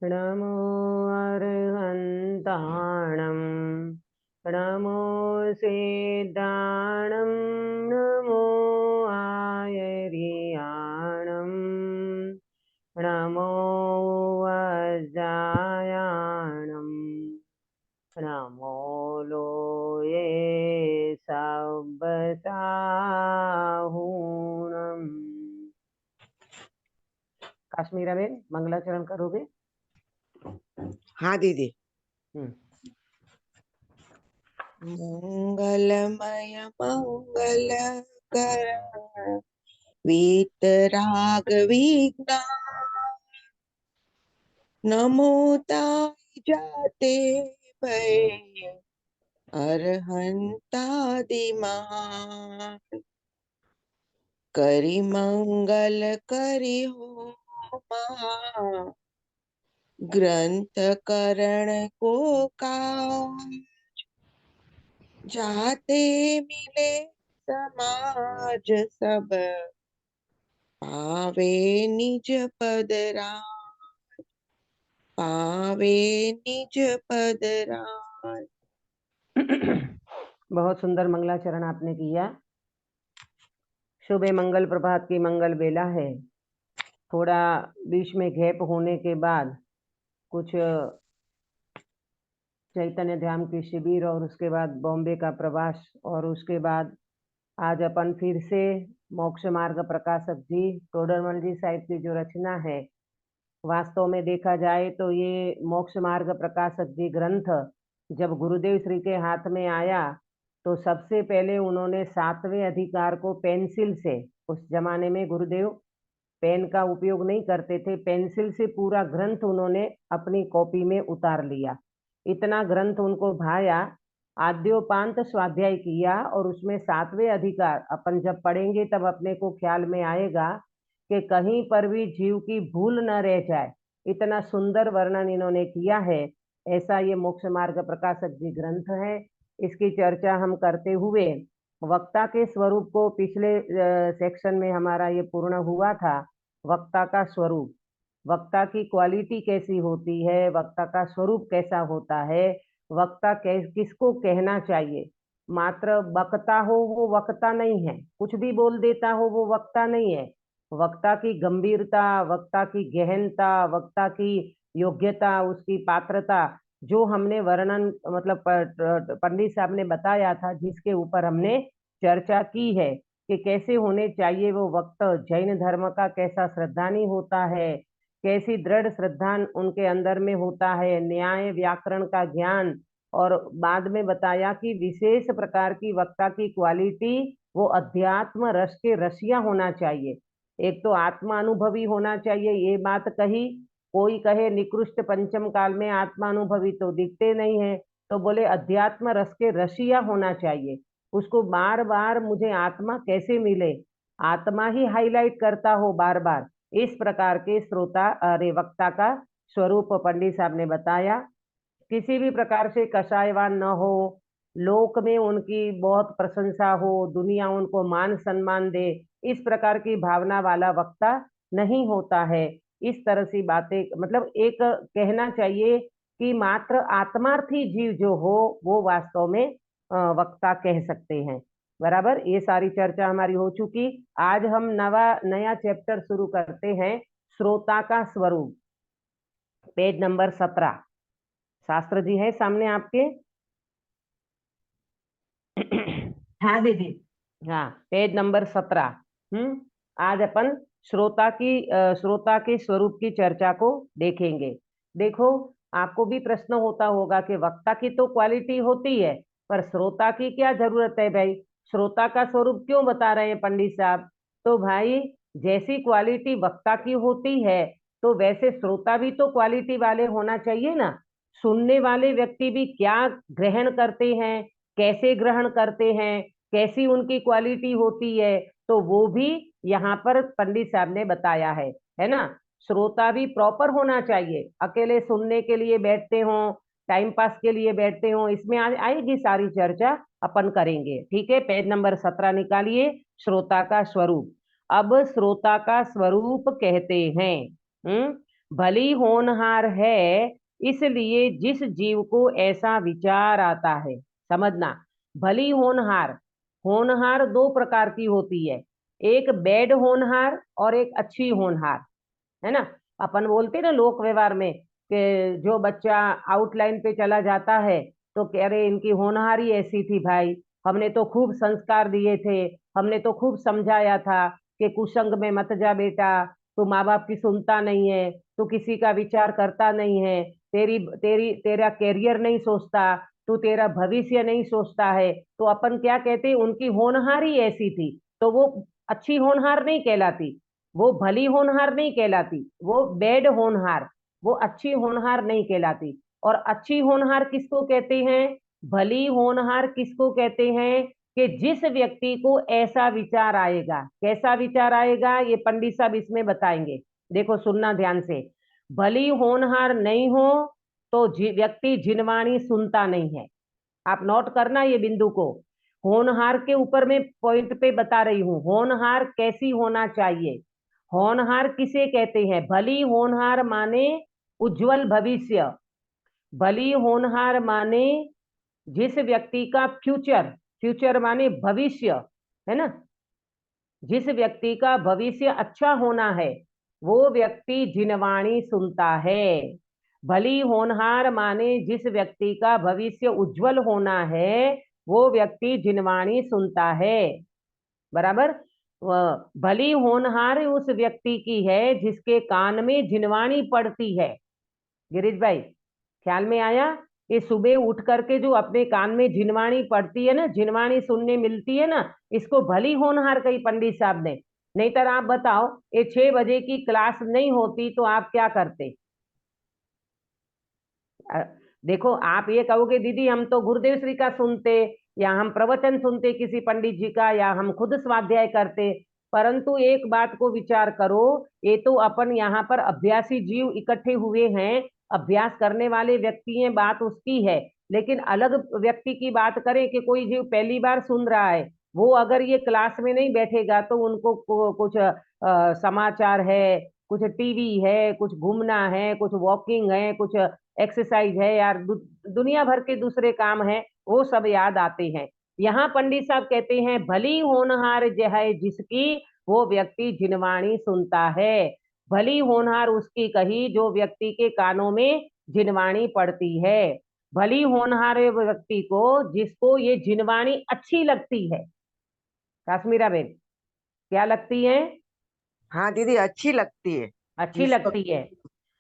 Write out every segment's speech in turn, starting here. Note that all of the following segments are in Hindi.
नमो अर्हन्ताणं नमो सिद्धाणं नमो आयर्याणं नमो वज्रायाणं नमो लोये सब्बसाहूणम्। काश्मीरा बेन मंगलाचरण करोगे? हाँ दीदी। मंगलमय मंगलकर वीतराग विघ्न नमो ताई जाते भय अरहंतादि महान करि मंगल करि हो महा ग्रंथ करण को काज जाते मिले समाज सब पावे निज पद राज पावे निज पद राज। बहुत सुंदर मंगलाचरण आपने किया। शुभ मंगल प्रभात की मंगल बेला है। थोड़ा बीच में गैप होने के बाद कुछ चैतन्य ध्यान की शिविर और उसके बाद बॉम्बे का प्रवास और उसके बाद आज अपन फिर से मोक्ष मार्ग प्रकाशक जी टोडरमल जी साहिब की जो रचना है, वास्तव में देखा जाए तो ये मोक्ष मार्ग प्रकाशक जी ग्रंथ जब गुरुदेव श्री के हाथ में आया तो सबसे पहले उन्होंने 7वें अधिकार को पेंसिल से, उस जमाने में गुरुदेव पेन का उपयोग नहीं करते थे, पेंसिल से पूरा ग्रंथ उन्होंने अपनी कॉपी में उतार लिया। इतना ग्रंथ उनको भाया, आद्योपांत स्वाध्याय किया और उसमें 7वें अधिकार अपन जब पढ़ेंगे तब अपने को ख्याल में आएगा कि कहीं पर भी जीव की भूल न रह जाए, इतना सुंदर वर्णन इन्होंने किया है। ऐसा ये मोक्ष मार्ग प्रकाशक जी ग्रंथ है। इसकी चर्चा हम करते हुए वक्ता के स्वरूप को पिछले सेक्शन में हमारा ये पूर्ण हुआ था। वक्ता का स्वरूप, वक्ता की क्वालिटी कैसी होती है, वक्ता का स्वरूप कैसा होता है, वक्ता किसको कहना चाहिए। मात्र वक्ता हो वो वक्ता नहीं है, कुछ भी बोल देता हो वो वक्ता नहीं है। वक्ता की गंभीरता, वक्ता की गहनता, वक्ता की योग्यता, उसकी पात्रता, जो हमने वर्णन मतलब पंडित साहब ने बताया था, जिसके ऊपर हमने चर्चा की है कि कैसे होने चाहिए वो वक्त, जैन धर्म का कैसा श्रद्धानी होता है, कैसी दृढ़ श्रद्धा उनके अंदर में होता है, न्याय व्याकरण का ज्ञान। और बाद में बताया कि विशेष प्रकार की वक्ता की क्वालिटी वो अध्यात्म रस के रसिया होना चाहिए। एक तो आत्मा अनुभवी होना चाहिए, ये बात कही। कोई कहे निकृष्ट पंचम काल में आत्मा अनुभवी तो दिखते नहीं है, तो बोले अध्यात्म रस के रसिया होना चाहिए। उसको बार बार मुझे आत्मा कैसे मिले, आत्मा ही हाईलाइट करता हो बार बार, इस प्रकार के श्रोता अरे वक्ता का स्वरूप पंडित साहब ने बताया। किसी भी प्रकार से कषायवान न हो, लोक में उनकी बहुत प्रशंसा हो, दुनिया उनको मान सम्मान दे, इस प्रकार की भावना वाला वक्ता नहीं होता है। इस तरह की बातें मतलब एक कहना चाहिए कि मात्र आत्मार्थी जीव जो हो वो वास्तव में वक्ता कह सकते हैं। बराबर, ये सारी चर्चा हमारी हो चुकी। आज हम नया चैप्टर शुरू करते हैं, श्रोता का स्वरूप, पेज नंबर 17। शास्त्र जी है सामने आपके? हाँ दीदी। हाँ, पेज नंबर 17। आज अपन श्रोता के स्वरूप की चर्चा को देखेंगे। देखो, आपको भी प्रश्न होता होगा कि वक्ता की तो क्वालिटी होती है, पर श्रोता की क्या जरूरत है भाई, श्रोता का स्वरूप क्यों बता रहे हैं पंडित साहब? तो भाई, जैसी क्वालिटी वक्ता की होती है तो वैसे श्रोता भी तो क्वालिटी वाले होना चाहिए ना। सुनने वाले व्यक्ति भी क्या ग्रहण करते हैं, कैसे ग्रहण करते हैं, कैसी उनकी क्वालिटी होती है, तो वो भी यहाँ पर पंडित साहब ने बताया है ना। श्रोता भी प्रॉपर होना चाहिए, अकेले सुनने के लिए बैठते हो, टाइम पास के लिए बैठते हो, इसमें आएगी सारी चर्चा अपन करेंगे। ठीक है, पेज नंबर 17 निकालिए, श्रोता का स्वरूप। अब श्रोता का स्वरूप कहते हैं, भली होनहार है, इसलिए जिस जीव को ऐसा विचार आता है, समझना, भली होनहार, होनहार दो प्रकार की होती है, एक बैड होनहार और एक अच्छी होनहार, है ना। अपन बोलते ना लोक व्यवहार में कि जो बच्चा आउटलाइन पे चला जाता है तो कह रहे इनकी होनहारी ऐसी थी भाई, हमने तो खूब संस्कार दिए थे, हमने तो खूब समझाया था कि कुसंग में मत जा बेटा, तू माँ बाप की सुनता नहीं है, तू किसी का विचार करता नहीं है, तेरा कैरियर नहीं सोचता, तू तेरा भविष्य नहीं सोचता है, तो अपन क्या कहते उनकी होनहारी ऐसी थी, तो वो अच्छी होनहार नहीं कहलाती, वो भली होनहार नहीं कहलाती, वो बैड होनहार, वो अच्छी होनहार नहीं कहलाती। और अच्छी होनहार किसको कहते हैं, भली होनहार किसको कहते हैं, कि जिस व्यक्ति को ऐसा विचार आएगा, कैसा विचार आएगा ये पंडित साहब इसमें बताएंगे, देखो सुनना ध्यान से। भली होनहार नहीं हो तो व्यक्ति जिनवाणी सुनता नहीं है, आप नोट करना ये बिंदु को, होनहार के ऊपर मैं पॉइंट पे बता रही हूं, होनहार कैसी होना चाहिए। होनहार किसे कहते हैं, भली होनहार माने उज्जवल भविष्य, भली होनहार माने जिस व्यक्ति का फ्यूचर, फ्यूचर माने भविष्य, है ना, जिस व्यक्ति का भविष्य अच्छा होना है वो व्यक्ति जिनवाणी सुनता है। भली होनहार माने जिस व्यक्ति का भविष्य उज्जवल होना है वो व्यक्ति जिनवाणी सुनता है, बराबर। भली होनहार उस व्यक्ति की है जिसके कान में जिनवाणी पड़ती है। गिरीश भाई ख्याल में आया, ये सुबह उठ करके जो अपने कान में जिनवाणी पड़ती है ना, जिनवाणी सुनने मिलती है ना, इसको भली होनहार कही पंडित साहब ने। नहीं तो आप बताओ ये 6 बजे की क्लास नहीं होती तो आप क्या करते। देखो आप ये कहोगे दीदी हम तो गुरुदेव श्री का सुनते, या हम प्रवचन सुनते किसी पंडित जी का, या हम खुद स्वाध्याय करते, परंतु एक बात को विचार करो, ये तो अपन यहाँ पर अभ्यासी जीव इकट्ठे हुए हैं, अभ्यास करने वाले व्यक्ति हैं, बात उसकी है, लेकिन अलग व्यक्ति की बात करें कि कोई जीव पहली बार सुन रहा है, वो अगर ये क्लास में नहीं बैठेगा तो उनको कुछ समाचार है, कुछ टीवी है, कुछ घूमना है, कुछ वॉकिंग है, कुछ एक्सरसाइज है यार, दुनिया भर के दूसरे काम है, वो सब याद आते हैं। यहाँ पंडित साहब कहते हैं भली होनहार है जिसकी वो व्यक्ति जिनवाणी सुनता है, भली होनहार उसकी कही जो व्यक्ति के कानों में जिनवाणी पड़ती है, भली होनहार व्यक्ति को जिसको ये जिनवाणी अच्छी लगती है। काश्मीरा बेन क्या लगती है, हाँ दीदी, अच्छी लगती है अच्छी जिसको। लगती है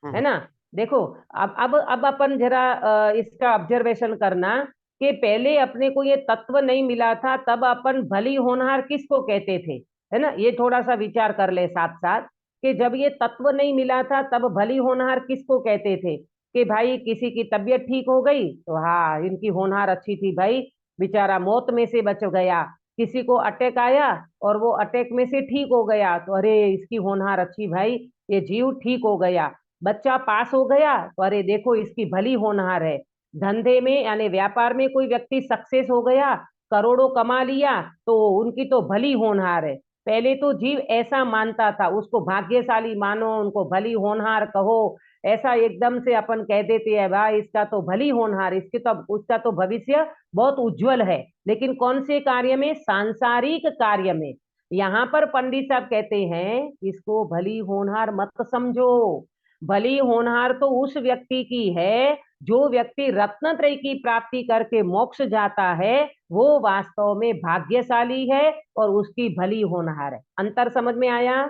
हाँ। ना। देखो अब अपन जरा इसका ऑब्जर्वेशन करना कि पहले अपने को ये तत्व नहीं मिला था तब अपन भली होनहार किसको कहते थे, है ना, ये थोड़ा सा विचार कर ले साथ साथ, कि जब ये तत्व नहीं मिला था तब भली होनहार किसको कहते थे, कि भाई किसी की तबीयत ठीक हो गई तो हाँ इनकी होनहार अच्छी थी भाई, बेचारा मौत में से बच गया, किसी को अटैक आया और वो अटैक में से ठीक हो गया तो अरे इसकी होनहार अच्छी भाई, ये जीव ठीक हो गया, बच्चा पास हो गया तो अरे देखो इसकी भली होनहार है, धंधे में यानी व्यापार में कोई व्यक्ति सक्सेस हो गया, करोड़ों कमा लिया तो उनकी तो भली होनहार है। पहले तो जीव ऐसा मानता था, उसको भाग्यशाली मानो, उनको भली होनहार कहो, ऐसा एकदम से अपन कह देते हैं भाई इसका तो भली होनहार, इसके तो उसका तो भविष्य बहुत उज्जवल है, लेकिन कौन से कार्य में, सांसारिक कार्य में। यहाँ पर पंडित साहब कहते हैं इसको भली होनहार मत समझो, भली होनहार तो उस व्यक्ति की है जो व्यक्ति रत्नत्रय की प्राप्ति करके मोक्ष जाता है, वो वास्तव में भाग्यशाली है और उसकी भली होनहार है। अंतर समझ में आया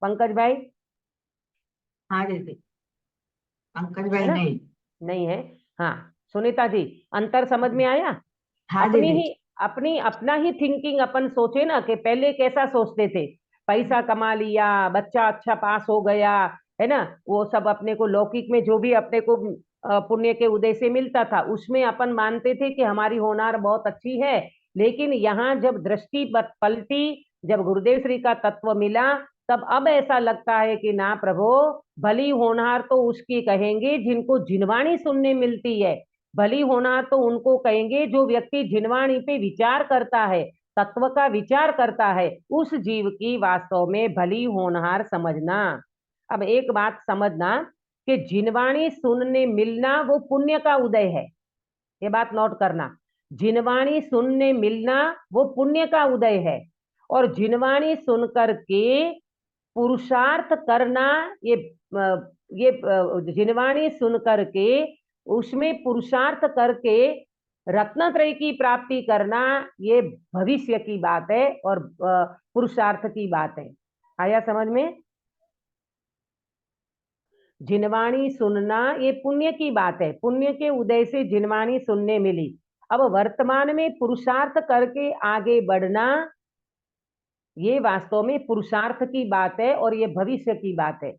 पंकज भाई, हाँ दीदी। पंकज है भाई ना, नहीं। नहीं है, हाँ सुनीता जी अंतर समझ में आया। हाँ अपनी दीदी। ही अपनी अपना ही थिंकिंग अपन सोचे ना कि पहले कैसा सोचते थे, पैसा कमा लिया, बच्चा अच्छा पास हो गया, है ना, वो सब अपने को लौकिक में जो भी अपने को पुण्य के उदय से मिलता था उसमें अपन मानते थे कि हमारी होनहार बहुत अच्छी है, लेकिन यहाँ जब दृष्टि पलटी, जब गुरुदेव श्री का तत्व मिला, तब अब ऐसा लगता है कि ना प्रभु, भली होनहार तो उसकी कहेंगे जिनको जिनवाणी सुनने मिलती है, भली होनहार तो उनको कहेंगे जो व्यक्ति जिनवाणी पे विचार करता है, तत्व का विचार करता है, उस जीव की वास्तव में भली होनहार समझना। अब एक बात समझना कि जिनवाणी सुनने मिलना वो पुण्य का उदय है। ये बात नोट करना, जिनवाणी सुनने मिलना वो पुण्य का उदय है, और जिनवाणी सुन करके पुरुषार्थ करना, ये जिनवाणी सुन करके उसमें पुरुषार्थ करके रत्नत्रय की प्राप्ति करना, ये भविष्य की बात है और पुरुषार्थ की बात है। आया समझ में? जिनवाणी सुनना ये पुण्य की बात है, पुण्य के उदय से जिनवाणी सुनने मिली। अब वर्तमान में पुरुषार्थ करके आगे बढ़ना, ये वास्तव में पुरुषार्थ की बात है और ये भविष्य की बात है।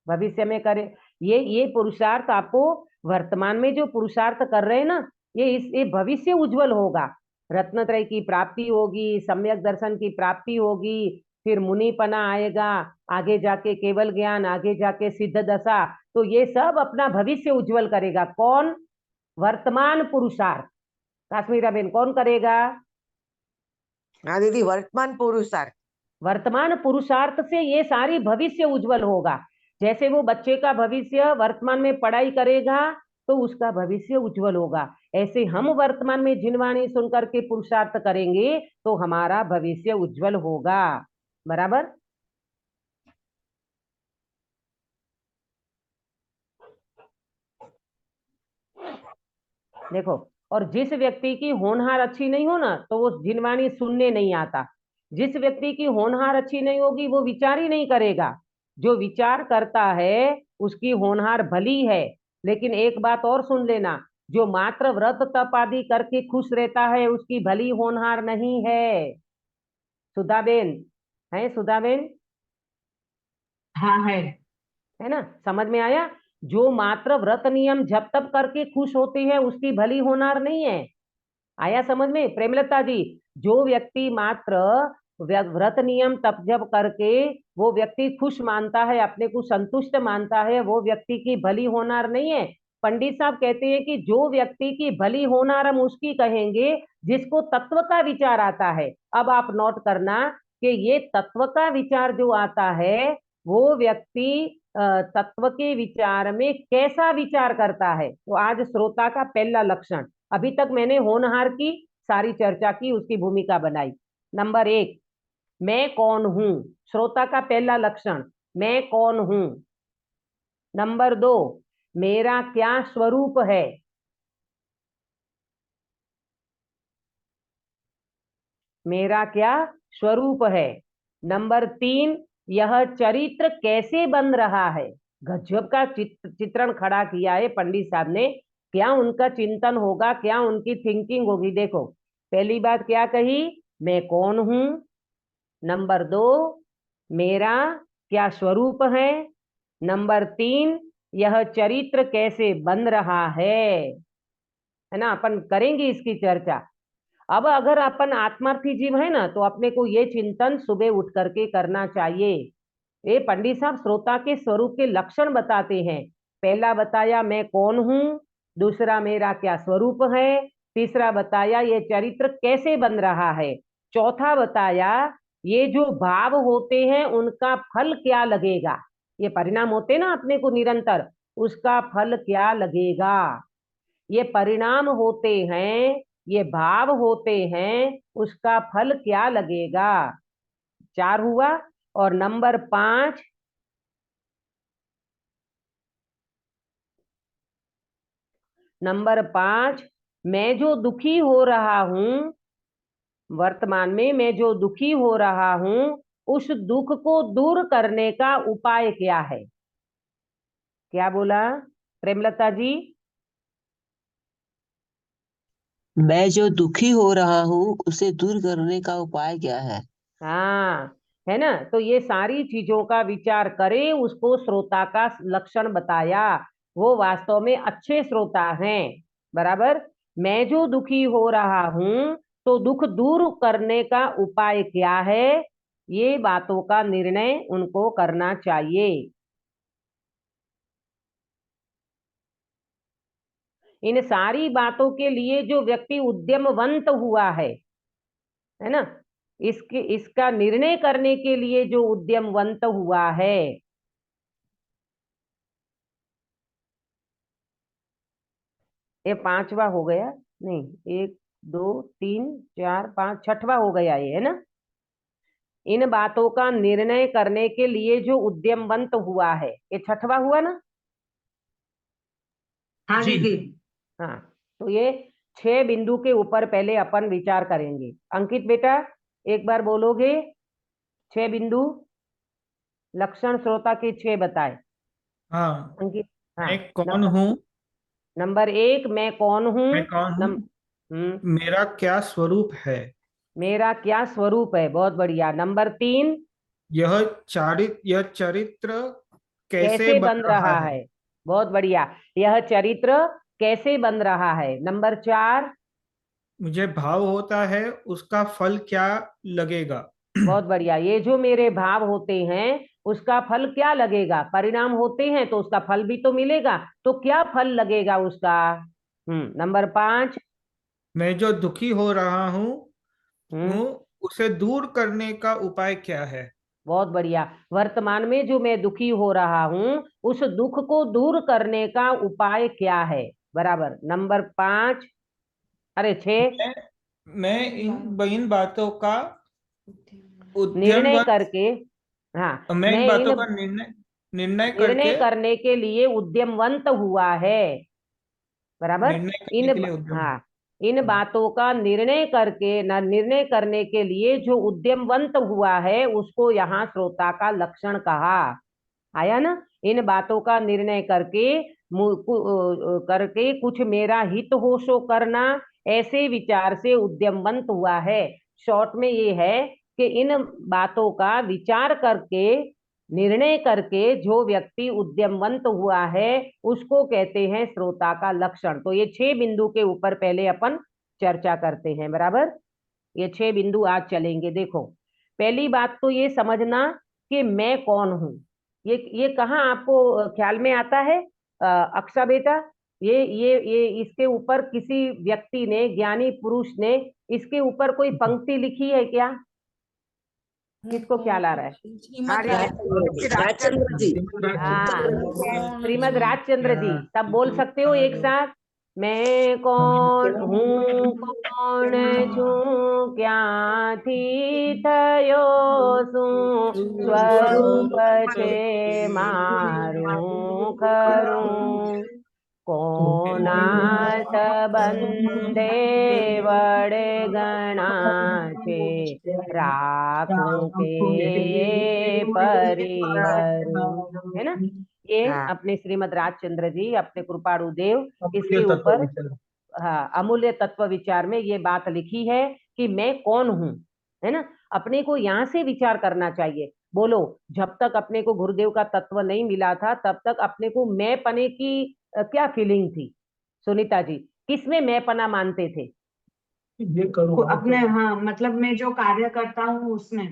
भविष्य में करे ये पुरुषार्थ, आपको वर्तमान में जो पुरुषार्थ कर रहे हैं ना, ये भविष्य उज्जवल होगा। रत्नत्रय की प्राप्ति होगी, सम्यक दर्शन की प्राप्ति होगी, फिर मुनिपना आएगा, आगे जाके केवल ज्ञान, आगे जाके सिद्ध दशा। तो ये सब अपना भविष्य उज्जवल करेगा। कौन? वर्तमान पुरुषार्थ। काश्मीरा बेन, कौन करेगा? हाँ दीदी, वर्तमान पुरुषार्थ। वर्तमान पुरुषार्थ से ये सारी भविष्य उज्जवल होगा। जैसे वो बच्चे का भविष्य वर्तमान में पढ़ाई करेगा तो उसका भविष्य उज्जवल होगा, ऐसे हम वर्तमान में जिनवाणी सुनकर के पुरुषार्थ करेंगे तो हमारा भविष्य उज्जवल होगा। बराबर? देखो, और जिस व्यक्ति की होनहार अच्छी नहीं हो ना, तो वो जिनवाणी सुनने नहीं आता। जिस व्यक्ति की होनहार अच्छी नहीं होगी वो विचार ही नहीं करेगा। जो विचार करता है उसकी होनहार भली है, लेकिन एक बात और सुन लेना, जो मात्र व्रत तप आदि करके खुश रहता है उसकी भली होनहार नहीं है। सुधाबेन, है सुधाबेन? हाँ है ना? समझ में आया? जो मात्र व्रत नियम जप तप करके खुश होती है उसकी भली होनहार नहीं है। आया समझ में प्रेमलता जी? जो व्यक्ति मात्र व्रत नियम तप जप करके वो व्यक्ति खुश मानता है, अपने को संतुष्ट मानता है, वो व्यक्ति की भली होनहार नहीं है। पंडित साहब कहते हैं कि जो व्यक्ति की भली होनहार हम उसकी कहेंगे जिसको तत्व का विचार आता है। अब आप नोट करना कि ये तत्व का विचार जो आता है वो व्यक्ति तत्व के विचार में कैसा विचार करता है। तो आज श्रोता का पहला लक्षण, अभी तक मैंने होनहार की सारी चर्चा की, उसकी भूमिका बनाई। नंबर 1, मैं कौन हूं, श्रोता का पहला लक्षण, मैं कौन हूं। नंबर 2, मेरा क्या स्वरूप है। मेरा क्या स्वरूप है। नंबर 3, यह चरित्र कैसे बन रहा है। गजब का चित्रण खड़ा किया है पंडित साहब ने। क्या उनका चिंतन होगा, क्या उनकी थिंकिंग होगी। देखो, पहली बात क्या कही, मैं कौन हूं। नंबर 2, मेरा क्या स्वरूप है। नंबर 3, यह चरित्र कैसे बन रहा है ना? अपन करेंगे इसकी चर्चा। अब अगर अपन आत्मार्थी जीव है ना, तो अपने को ये चिंतन सुबह उठ करके करना चाहिए। ये पंडित साहब श्रोता के स्वरूप के लक्षण बताते हैं। पहला बताया मैं कौन हूं, दूसरा मेरा क्या स्वरूप है, तीसरा बताया ये चरित्र कैसे बन रहा है, चौथा बताया ये जो भाव होते हैं उनका फल क्या लगेगा। ये परिणाम होते हैं ना अपने को निरंतर, उसका फल क्या लगेगा। ये परिणाम होते हैं, ये भाव होते हैं, उसका फल क्या लगेगा। 4 हुआ। और नंबर 5, मैं जो दुखी हो रहा हूं, वर्तमान में मैं जो दुखी हो रहा हूं, उस दुख को दूर करने का उपाय क्या है। क्या बोला प्रेमलता जी? मैं जो दुखी हो रहा हूँ उसे दूर करने का उपाय क्या है। हाँ, है ना? तो ये सारी चीजों का विचार करे, उसको श्रोता का लक्षण बताया। वो वास्तव में अच्छे श्रोता हैं। बराबर? मैं जो दुखी हो रहा हूं तो दुख दूर करने का उपाय क्या है, ये बातों का निर्णय उनको करना चाहिए। इन सारी बातों के लिए जो व्यक्ति उद्यमवंत हुआ है ना, इसका निर्णय करने के लिए जो उद्यमवंत हुआ है, ये 5वां हो गया, नहीं 1 2 3 4 5 6वां हो गया ये, है ना। इन बातों का निर्णय करने के लिए जो उद्यमवंत हुआ है, ये 6वां हुआ ना। हाँ जी दीदी। हाँ, तो ये 6 बिंदु के ऊपर पहले अपन विचार करेंगे। अंकित बेटा एक बार बोलोगे 6 बिंदु, लक्षण श्रोता के 6 बताए। हाँ। अंकित। हाँ। मैं कौन हूँ? नंबर 1, मैं कौन हूँ। मैं कौन हूँ? मेरा क्या स्वरूप है? मेरा क्या स्वरूप है, बहुत बढ़िया। नंबर 3, यह चरित्र कैसे कैसे बन बन रहा रहा है? है, बहुत बढ़िया। यह चरित्र कैसे बन रहा है। नंबर 4, मुझे भाव होता है, उसका फल क्या लगेगा? बहुत बढ़िया। ये जो मेरे भाव होते हैं उसका फल क्या लगेगा, परिणाम होते हैं तो उसका फल भी तो मिलेगा, तो क्या फल लगेगा उसका। नंबर 5, मैं जो दुखी हो रहा हूँ, उसे दूर करने का उपाय क्या है? बहुत बढ़िया। वर्तमान में जो मैं दुखी हो रहा हूं उस दुख को दूर करने का उपाय क्या है, बराबर। नंबर 5, अरे 6, मैं मैं इन बातों का निर्णय उद्यमवत करके। हाँ, मैं इन मैं बातों इन का निर्णय निर्णय करके करने के लिए उद्यमवंत हुआ है, बराबर। निर्णय करने इन के लिए उद्यम। हाँ, इन बातों का निर्णय करके ना, निर्णय करने के लिए जो उद्यमवंत हुआ है उसको यहाँ श्रोता का लक्षण कहा। आया ना। इन बातों का निर्णय करके करके कुछ मेरा हित हो सो करना, ऐसे विचार से उद्यमवंत हुआ है। शॉर्ट में ये है कि इन बातों का विचार करके, निर्णय करके जो व्यक्ति उद्यमवंत हुआ है उसको कहते हैं श्रोता का लक्षण। तो ये 6 बिंदु के ऊपर पहले अपन चर्चा करते हैं, बराबर। ये 6 बिंदु आज चलेंगे। देखो, पहली बात तो ये समझना कि मैं कौन हूं। ये कहाँ आपको ख्याल में आता है, अक्षा बेटा। ये इसके ऊपर किसी व्यक्ति ने, ज्ञानी पुरुष ने इसके ऊपर कोई पंक्ति लिखी है क्या, किसको ख्याल आ रहा है। हाँ दीदी, राजचंद्र जी। हाँ, श्रीमद राजचंद्र जी। तब बोल सकते हो एक साथ, मैं कौन हूँ, कौन छूं, क्या थी थयो सूं, स्वरूप छे मारू खरूं, कोनात बंदे वड़े गणा छे, राखूं के ये परिहरूं, है ना। ये हाँ अपने श्रीमद राजचंद्र जी, अपने कृपाणु देव, अमूल्य इसके तत्व ऊपर, विचार। हाँ, अमूल्य तत्व विचार में ये बात लिखी है कि मैं कौन हूं, है ना। अपने को यहाँ से विचार करना चाहिए। बोलो, जब तक अपने को गुरुदेव का तत्व नहीं मिला था तब तक अपने को मैं पने की क्या फीलिंग थी। सुनीता जी, किसमें मैं पना मानते थे। ये करो अपने, हाँ मतलब मैं जो कार्य करता हूँ उसमें।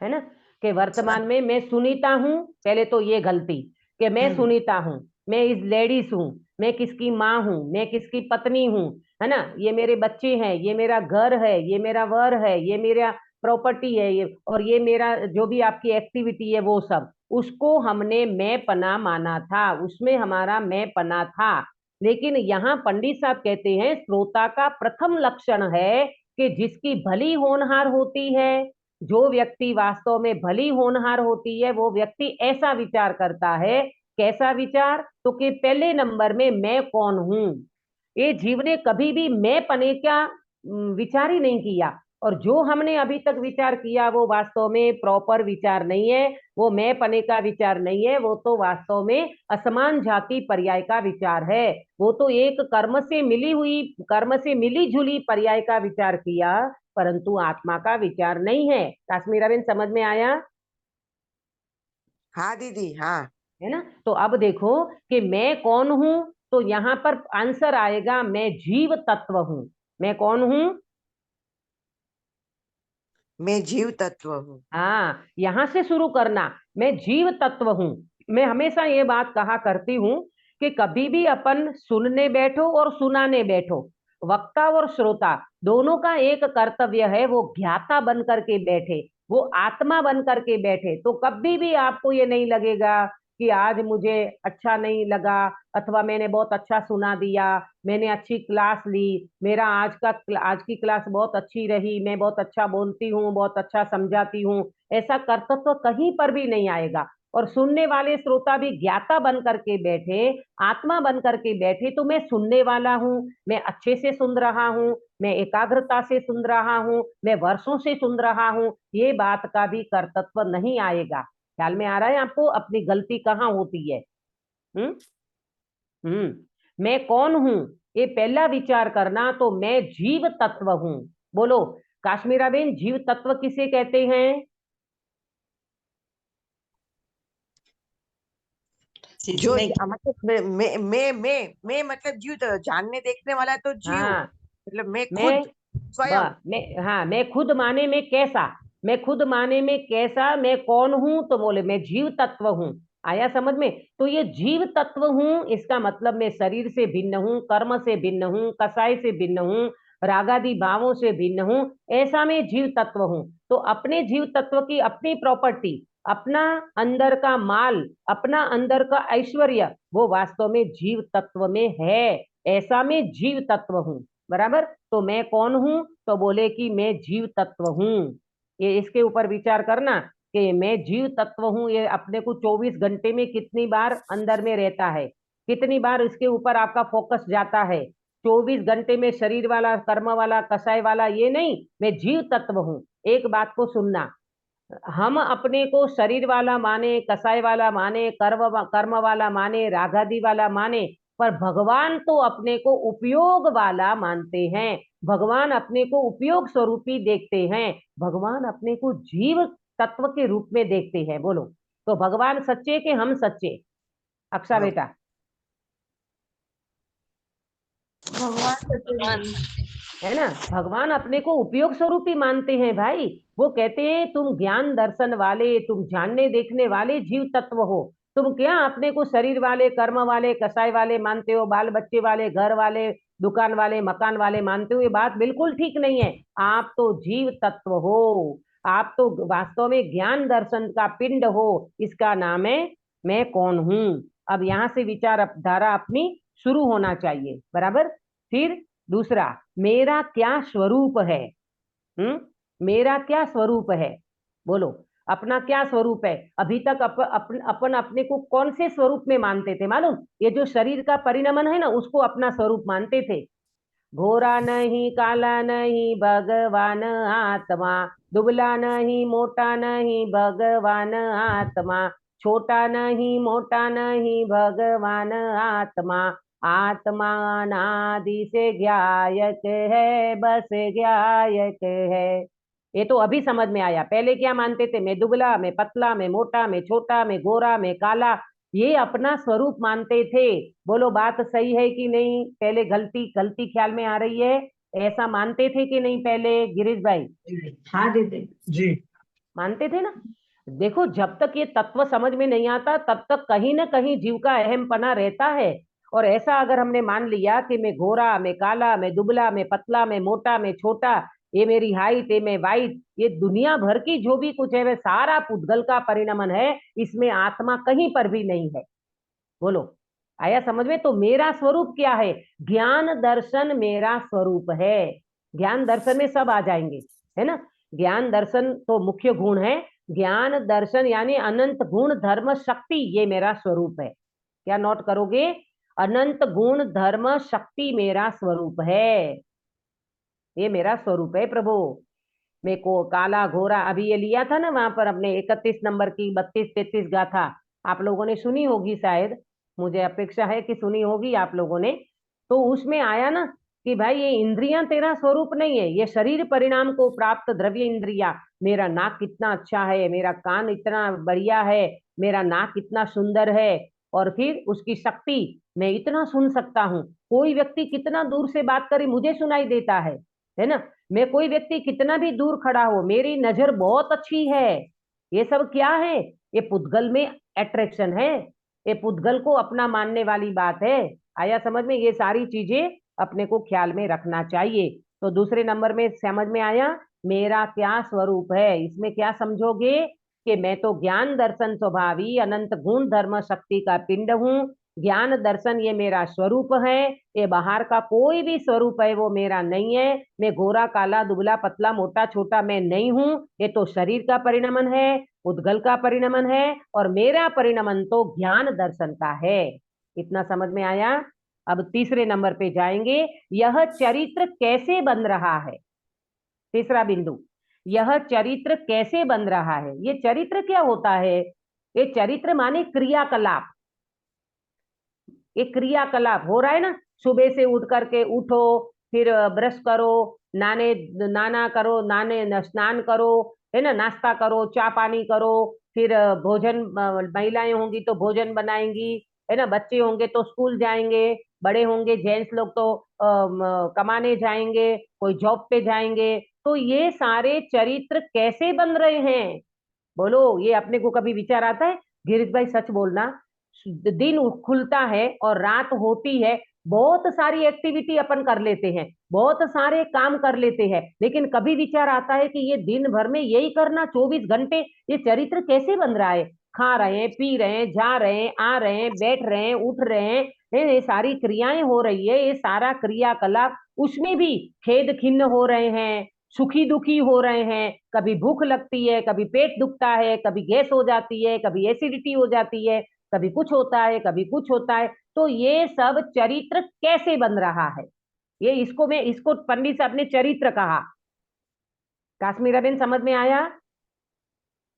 है ना, कि वर्तमान में मैं सुनीता हूं। पहले तो ये गलती कि मैं सुनीता हूं, मैं इस लेडीज हूं, मैं किसकी माँ हूं, मैं किसकी पत्नी हूं, है ना। ये मेरे बच्चे हैं, ये मेरा घर है, ये मेरा वर है, ये मेरा प्रॉपर्टी है, ये और ये मेरा जो भी आपकी एक्टिविटी है वो सब, उसको हमने मैं पना माना था, उसमें हमारा मैं पना था। लेकिन यहाँ पंडित साहब कहते हैं श्रोता का प्रथम लक्षण है कि जिसकी भली होनहार होती है, जो व्यक्ति वास्तव में भली होनहार होती है, वो व्यक्ति ऐसा विचार करता है। कैसा विचार, तो कि पहले नंबर में मैं कौन हूं। ये जीव ने कभी भी मैं पने का विचार ही नहीं किया, और जो हमने अभी तक विचार किया वो वास्तव में प्रॉपर विचार नहीं है, वो मैं पने का विचार नहीं है, वो तो वास्तव में असमान जाति पर्याय का विचार है। वो तो एक कर्म से मिली हुई, कर्म से मिली जुली पर्याय का विचार किया, परंतु आत्मा का विचार नहीं है। काश्मीरा बेन, समझ में आया। हाँ दीदी, हाँ। है ना। तो अब देखो कि मैं कौन हूं, तो यहां पर आंसर आएगा मैं जीव तत्व हूं। मैं कौन हूं। मैं जीव तत्व हूँ। हाँ, यहां से शुरू करना, मैं जीव तत्व हूं। मैं हमेशा ये बात कहा करती हूं कि कभी भी अपन सुनने बैठो और सुनाने बैठो, वक्ता और श्रोता दोनों का एक कर्तव्य है, वो ज्ञाता बन करके बैठे, वो आत्मा बन करके बैठे, तो कभी भी आपको ये नहीं लगेगा कि आज मुझे अच्छा नहीं लगा, अथवा मैंने बहुत अच्छा सुना दिया, मैंने अच्छी क्लास ली, मेरा आज की क्लास बहुत अच्छी रही, मैं बहुत अच्छा बोलती हूँ, बहुत अच्छा समझाती हूँ, ऐसा कर्तव्य कहीं पर भी नहीं आएगा। और सुनने वाले श्रोता भी ज्ञाता बन करके बैठे, आत्मा बन करके बैठे, तो मैं सुनने वाला हूँ, मैं अच्छे से सुन रहा हूँ, मैं एकाग्रता से सुन रहा हूँ, मैं वर्षों से सुन रहा हूँ, ये बात का भी कर्तव्य नहीं आएगा। ख्याल में आ रहा है आपको अपनी गलती कहाँ होती है? हम्म मैं कौन हूं, ये पहला विचार करना। तो मैं जीव तत्व हूं। बोलो काश्मीरा बेन, जीव तत्व किसे कहते हैं? जो जिसमें मतलब मैं मतलब जीव तो जानने देखने वाला तो जीव, हाँ, मतलब मैं मैं खुद स्वयं। मैं खुद माने में कैसा, मैं खुद माने में कैसा, मैं कौन हूं? तो बोले मैं जीव तत्व हूं। आया समझ में? तो ये जीव तत्व हूं, इसका मतलब मैं शरीर से भिन्न हूं, कर्म से भिन्न हूं, कसाई से भिन्न हूं, रागादि भावों से भिन्न हूं, ऐसा मैं जीव तत्व हूं। तो अपने जीव तत्व की अपनी प्रॉपर्टी, अपना अंदर का माल, अपना अंदर का ऐश्वर्य, वो वास्तव में जीव तत्व में है। ऐसा मैं जीव तत्व हूं। बराबर? तो मैं कौन हूं? तो बोले कि मैं जीव तत्व हूं। ये इसके ऊपर विचार करना कि मैं जीव तत्व हूं, ये अपने को 24 घंटे में कितनी बार अंदर में रहता है, कितनी बार इसके ऊपर आपका फोकस जाता है। 24 घंटे में शरीर वाला, कर्म वाला, कसाई वाला, ये नहीं, मैं जीव तत्व हूं। एक बात को सुनना, हम अपने को शरीर वाला माने, कसाई वाला माने, कर्म वाला माने, रागादि वाला माने, पर भगवान तो अपने को उपयोग वाला मानते हैं। भगवान अपने को उपयोग स्वरूपी देखते हैं। भगवान अपने को जीव तत्व के रूप में देखते हैं। बोलो, तो भगवान सच्चे कि हम सच्चे? अक्षा बेटा, भगवान सच्चे हैं। है ना? भगवान अपने को उपयोग स्वरूप ही मानते हैं भाई। वो कहते हैं तुम ज्ञान दर्शन वाले, तुम जानने देखने वाले जीव तत्व हो। तुम क्या अपने को शरीर वाले, कर्म वाले, कसाई वाले मानते हो, बाल बच्चे वाले, घर वाले, दुकान वाले, मकान वाले मानते हो? ये बात बिल्कुल ठीक नहीं है। आप तो जीव तत्व हो। आप तो वास्तव में ज्ञान दर्शन का पिंड हो। इसका नाम है मैं कौन हूं। अब यहां से विचार धारा अपनी शुरू होना चाहिए। बराबर? फिर दूसरा, मेरा क्या स्वरूप है? मेरा क्या स्वरूप है? बोलो, अपना क्या स्वरूप है? अभी तक अपन अपने को कौन से स्वरूप में मानते थे मालूम? ये जो शरीर का परिणमन है ना, उसको अपना स्वरूप मानते थे। गोरा नहीं, काला नहीं, भगवान आत्मा। दुबला नहीं, मोटा नहीं, भगवान आत्मा। छोटा नहीं, मोटा नहीं, भगवान आत्मा। आत्मा अनादि से ज्ञायक है, बस ज्ञायक है। ये तो अभी समझ में आया। पहले क्या मानते थे? मैं दुबला, मैं पतला, मैं मोटा, मैं छोटा, मैं गोरा, मैं काला, ये अपना स्वरूप मानते थे। बोलो बात सही है कि नहीं? पहले गलती गलती ख्याल में आ रही है? ऐसा मानते थे कि नहीं पहले गिरीश भाई? हाँ दीदी जी। मानते थे ना? देखो, जब तक ये तत्व समझ में नहीं आता, तब तक कहीं ना कहीं जीव का अहमपना रहता है। और ऐसा अगर हमने मान लिया कि मैं गोरा, मैं काला, मैं दुबला, मैं पतला, मैं मोटा, मैं छोटा, ये मेरी हाइट है, मैं वाइट, ये दुनिया भर की जो भी कुछ है वह सारा पुद्गल का परिणमन है। इसमें आत्मा कहीं पर भी नहीं है। बोलो, आया समझ में? तो मेरा स्वरूप क्या है? ज्ञान दर्शन मेरा स्वरूप है। ज्ञान दर्शन में सब आ जाएंगे, है ना? ज्ञान दर्शन तो मुख्य गुण है। ज्ञान दर्शन यानी अनंत गुण धर्म शक्ति, ये मेरा स्वरूप है। क्या नोट करोगे? अनंत गुण धर्म शक्ति मेरा स्वरूप है। ये मेरा स्वरूप है प्रभु। मेरे को काला घोरा, अभी ये लिया था ना वहां पर अपने 31 नंबर की 32-33 गाथा, आप लोगों ने सुनी होगी शायद, मुझे अपेक्षा है कि सुनी होगी आप लोगों ने। तो उसमें आया ना कि भाई ये इंद्रियां तेरा स्वरूप नहीं है, ये शरीर परिणाम को प्राप्त द्रव्य इंद्रिया। मेरा नाक कितना अच्छा है, मेरा कान इतना बढ़िया है, मेरा नाक कितना सुंदर है, और फिर उसकी शक्ति, मैं इतना सुन सकता हूँ। कोई व्यक्ति कितना दूर से बात करे मुझे सुनाई देता है ना? मैं कोई व्यक्ति कितना भी दूर खड़ा हो, मेरी नजर बहुत अच्छी है। ये सब क्या है? ये पुद्गल में अट्रैक्शन है। ये पुद्गल को अपना मानने वाली बात है। आया समझ में? ये सारी चीजें अपने को ख्याल में रखना चाहिए। तो दूसरे नंबर में समझ में आया मेरा क्या स्वरूप है। इसमें क्या समझोगे कि मैं तो ज्ञान दर्शन स्वभावी अनंत गुण धर्म शक्ति का पिंड हूँ। ज्ञान दर्शन ये मेरा स्वरूप है, ये बाहर का कोई भी स्वरूप है वो मेरा नहीं है। मैं गोरा काला दुबला पतला मोटा छोटा मैं नहीं हूँ, ये तो शरीर का परिणमन है, उद्गल का परिणमन है, और मेरा परिणमन तो ज्ञान दर्शन का है। इतना समझ में आया? अब तीसरे नंबर पे जाएंगे, यह चरित्र कैसे बन रहा है। तीसरा बिंदु, यह चरित्र कैसे बन रहा है। ये चरित्र क्या होता है? ये चरित्र माने क्रियाकलाप। ये क्रियाकलाप हो रहा है ना, सुबह से उठ करके उठो, फिर ब्रश करो, नाना करो, स्नान करो, है ना, नाश्ता करो, चाय पानी करो, फिर भोजन, महिलाएं होंगी तो भोजन बनाएंगी, है ना, बच्चे होंगे तो स्कूल जाएंगे, बड़े होंगे जेंट्स लोग तो कमाने जाएंगे, कोई जॉब पे जाएंगे। तो ये सारे चरित्र कैसे बन रहे हैं? बोलो, ये अपने को कभी विचार आता है? गिरीश भाई सच बोलना, दिन खुलता है और रात होती है, बहुत सारी एक्टिविटी अपन कर लेते हैं, बहुत सारे काम कर लेते हैं, लेकिन कभी विचार आता है कि ये दिन भर में यही करना 24 घंटे, ये चरित्र कैसे बन रहा है? खा रहे हैं, पी रहे हैं, जा रहे हैं, आ रहे हैं, बैठ रहे हैं, उठ रहे हैं, ये सारी क्रियाएं हो रही है, ये सारा क्रियाकलाप, उसमें भी खेद खिन्न हो रहे हैं, सुखी दुखी हो रहे हैं, कभी भूख लगती है, कभी पेट दुखता है, कभी गैस हो जाती है, कभी एसिडिटी हो जाती है, कभी कुछ होता है, कभी कुछ होता है। तो ये सब चरित्र कैसे बन रहा है? ये इसको पंडित साहब ने चरित्र कहा। काश्मीरा बेन समझ में आया?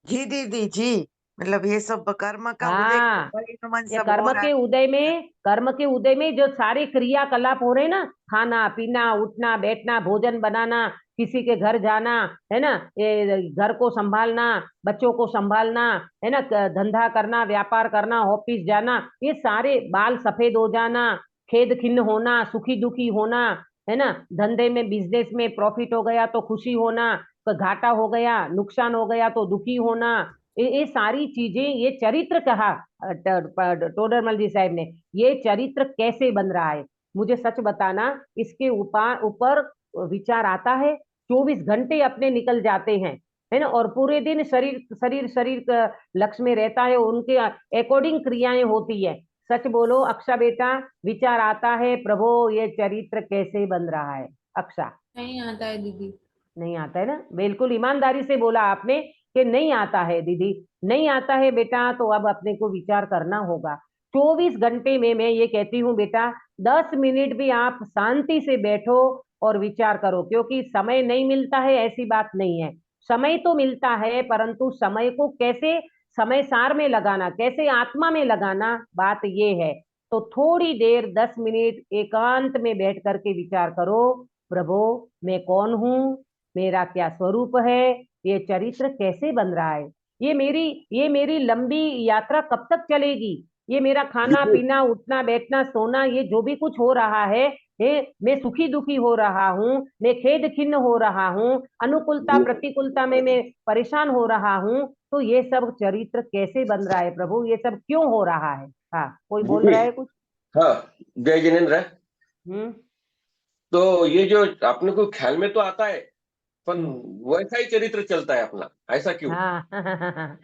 जी दीदी जी, मतलब ये सब कर्म का उदय हाँ, परिणमन ये सब हो रहा है। कर्म के उदय में जो सारे क्रियाकलाप हो रहे हैं ना, खाना पीना उठना बैठना भोजन बनाना, किसी के घर जाना, है ना, ये घर को संभालना, बच्चों को संभालना, है ना, धंधा करना, व्यापार करना, ऑफिस जाना, ये सारे बाल सफेद हो जाना, खेद खिन्न होना, सुखी दुखी होना, है ना, धंधे में बिजनेस में प्रॉफिट हो गया तो खुशी होना, तो घाटा हो गया नुकसान हो गया तो दुखी होना, ये सारी चीजें, ये चरित्र कहा टोडरमल जी साहब ने। ये चरित्र कैसे बन रहा है? मुझे सच बताना, इसके ऊपर विचार आता है। 24 घंटे अपने निकल जाते हैं, है ना, और पूरे दिन शरीर शरीर शरीर का लक्ष्य में रहता है, उनके अकॉर्डिंग क्रियाएं होती है। सच बोलो अक्षा बेटा, विचार आता है प्रभु ये चरित्र कैसे बन रहा है? अक्षा, नहीं आता है दीदी। नहीं आता है ना? बिल्कुल ईमानदारी से बोला आपने कि नहीं आता है दीदी, नहीं आता है बेटा। तो अब अपने को विचार करना होगा। 24 घंटे में मैं ये कहती हूँ बेटा, 10 मिनट भी आप शांति से बैठो और विचार करो, क्योंकि समय नहीं मिलता है ऐसी बात नहीं है। समय तो मिलता है, परंतु समय को कैसे समय सार में लगाना, कैसे आत्मा में लगाना, बात ये है। तो थोड़ी देर 10 मिनट एकांत में बैठ करके विचार करो, प्रभु मैं कौन हूँ, मेरा क्या स्वरूप है, ये चरित्र कैसे बन रहा है, ये मेरी लंबी यात्रा कब तक चलेगी, ये मेरा खाना पीना उठना बैठना सोना, ये जो भी कुछ हो रहा है, मैं सुखी दुखी हो रहा हूँ, मैं खेद खिन्न हो रहा हूँ, अनुकूलता प्रतिकूलता में मैं परेशान हो रहा हूँ। तो ये सब चरित्र कैसे बन रहा है प्रभु, ये सब क्यों हो रहा है? हाँ, कोई बोल रहा है कुछ? हाँ, जय जिनेन्द्र। हम्म तो ये जो अपने को ख्याल में तो आता है, पर वैसा ही चरित्र चलता है अपना, ऐसा क्यों? हाँ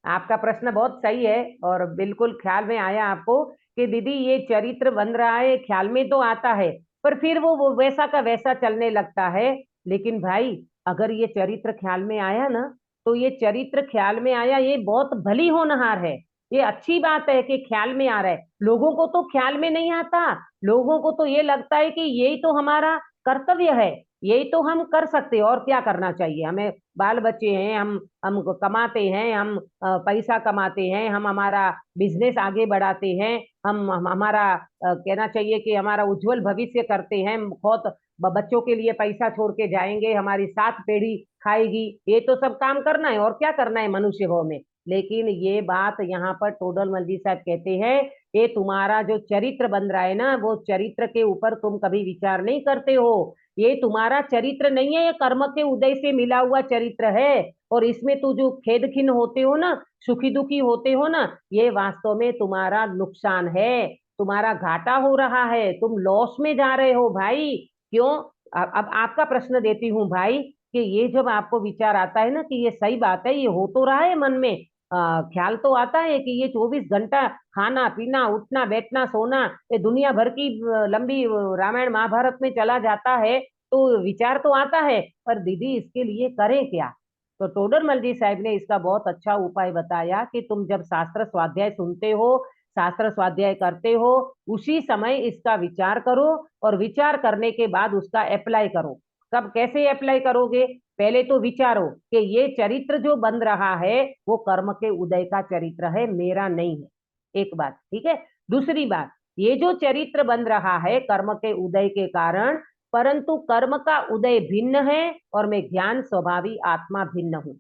आपका प्रश्न बहुत सही है, और बिल्कुल ख्याल में आया आपको कि दीदी ये चरित्र बन रहा है, ख्याल में तो आता है, पर फिर वो वैसा का वैसा चलने लगता है। लेकिन भाई, अगर ये चरित्र ख्याल में आया ना, तो ये चरित्र ख्याल में आया, ये बहुत भली होनहार है, ये अच्छी बात है कि ख्याल में आ रहा है। लोगों को तो ख्याल में नहीं आता, लोगों को तो ये लगता है कि यही तो हमारा कर्तव्य है, यही तो हम कर सकते हैं, और क्या करना चाहिए हमें, बाल बच्चे हैं, हम कमाते हैं, हम पैसा कमाते हैं, हम हमारा बिजनेस आगे बढ़ाते हैं, हम हमारा कहना चाहिए कि हमारा उज्जवल भविष्य करते हैं, बहुत बच्चों के लिए पैसा छोड़ के जाएंगे, हमारी 7 पीढ़ी खाएगी, ये तो सब काम करना है, और क्या करना है मनुष्य भाव में। लेकिन ये बात यहाँ पर टोडरमल जी साहब कहते हैं, ये तुम्हारा जो चरित्र बन रहा है ना, वो चरित्र के ऊपर तुम कभी विचार नहीं करते हो। ये तुम्हारा चरित्र नहीं है, ये कर्म के उदय से मिला हुआ चरित्र है। और इसमें तू जो खेद खिन्न होते हो ना, सुखी दुखी होते हो ना, ये वास्तव में तुम्हारा नुकसान है, तुम्हारा घाटा हो रहा है, तुम लॉस में जा रहे हो भाई। क्यों? अब आपका प्रश्न देती हूँ भाई, कि ये जब आपको विचार आता है ना कि ये सही बात है, ये हो तो रहा है मन में, ख्याल तो आता है कि ये 24 घंटा खाना पीना उठना बैठना सोना, ये दुनिया भर की लंबी रामायण महाभारत में चला जाता है, तो विचार तो आता है, पर दीदी इसके लिए करें क्या? तो टोडरमल जी साहब ने इसका बहुत अच्छा उपाय बताया कि तुम जब शास्त्र स्वाध्याय सुनते हो, शास्त्र स्वाध्याय करते हो, उसी समय इसका विचार करो, और विचार करने के बाद उसका अप्लाई करो। कब कैसे अप्लाई करोगे? पहले तो विचारो कि ये चरित्र जो बन रहा है वो कर्म के उदय का चरित्र है, मेरा नहीं है। एक बात, ठीक है। दूसरी बात, ये जो चरित्र बन रहा है कर्म के उदय के कारण, परंतु कर्म का उदय भिन्न है और मैं ज्ञान स्वभावी आत्मा भिन्न हूं।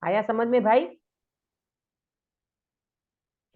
आया समझ में भाई?